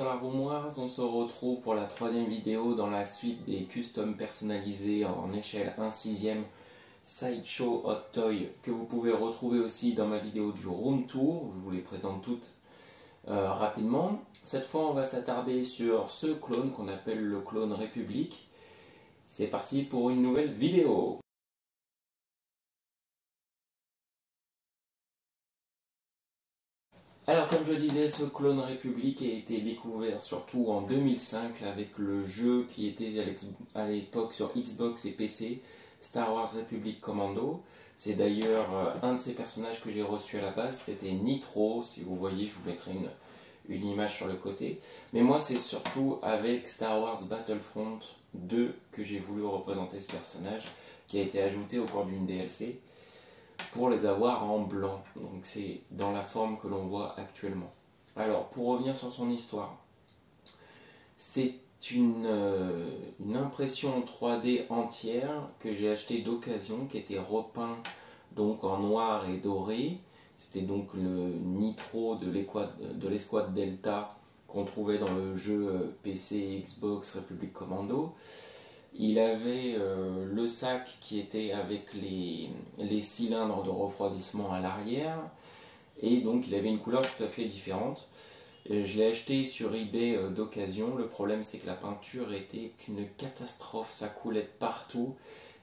sur la Roumoise, on se retrouve pour la troisième vidéo dans la suite des customs personnalisés en échelle 1/6 Sideshow Hot Toy que vous pouvez retrouver aussi dans ma vidéo du Room Tour. Je vous les présente toutes rapidement. Cette fois on va s'attarder sur ce clone qu'on appelle le clone République. C'est parti pour une nouvelle vidéo. Alors comme je disais, ce clone République a été découvert surtout en 2005 avec le jeu qui était à l'époque sur Xbox et PC, Star Wars Republic Commando. C'est d'ailleurs un de ces personnages que j'ai reçu à la base, c'était Nitro. Si vous voyez, je vous mettrai une image sur le côté. Mais moi c'est surtout avec Star Wars Battlefront 2 que j'ai voulu représenter ce personnage qui a été ajouté au cours d'une DLC pour les avoir en blanc. Donc c'est dans la forme que l'on voit actuellement. Alors pour revenir sur son histoire, c'est une impression 3D entière que j'ai acheté d'occasion, qui était repeint donc en noir et doré. C'était donc le Nitro de l'escouade Delta qu'on trouvait dans le jeu PC Xbox Republic Commando. Il avait le sac qui était avec les cylindres de refroidissement à l'arrière, et donc il avait une couleur tout à fait différente. Je l'ai acheté sur eBay d'occasion. Le problème c'est que la peinture était une catastrophe, ça coulait de partout.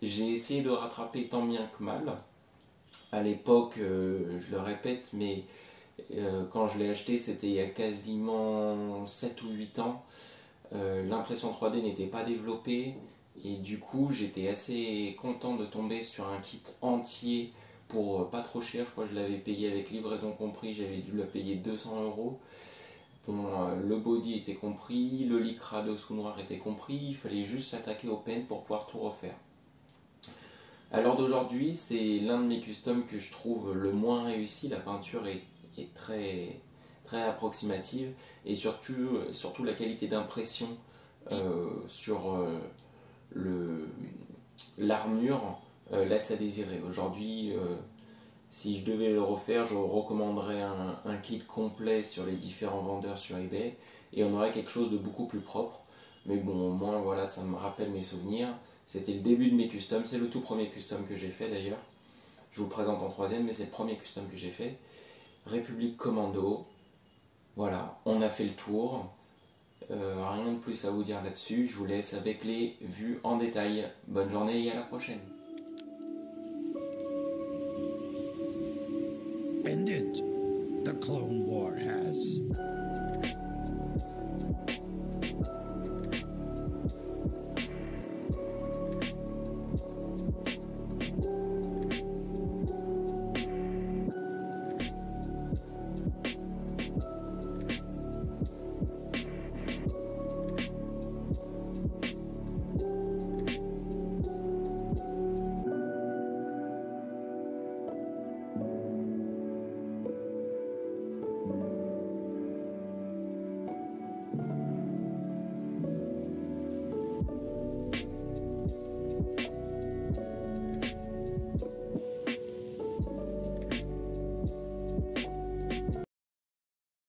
J'ai essayé de rattraper tant bien que mal. À l'époque, je le répète, mais quand je l'ai acheté c'était il y a quasiment 7 ou 8 ans. L'impression 3D n'était pas développée. Et du coup, j'étais assez content de tomber sur un kit entier pour pas trop cher. Je crois que je l'avais payé avec livraison compris, j'avais dû le payer 200 €. Bon, le body était compris, le lycra de sous noir était compris, il fallait juste s'attaquer au paint pour pouvoir tout refaire. À l'heure d'aujourd'hui, c'est l'un de mes customs que je trouve le moins réussi. La peinture est très, très approximative, et surtout la qualité d'impression sur l'armure laisse à désirer. Aujourd'hui, si je devais le refaire, je recommanderais un kit complet sur les différents vendeurs sur eBay, et on aurait quelque chose de beaucoup plus propre. Mais bon, au moins voilà, ça me rappelle mes souvenirs. C'était le début de mes customs, c'est le tout premier custom que j'ai fait d'ailleurs. Je vous le présente en troisième, mais c'est le premier custom que j'ai fait. République Commando. Voilà, on a fait le tour. Rien de plus à vous dire là-dessus. Je vous laisse avec les vues en détail. Bonne journée et à la prochaine. Ended. The Clone War has.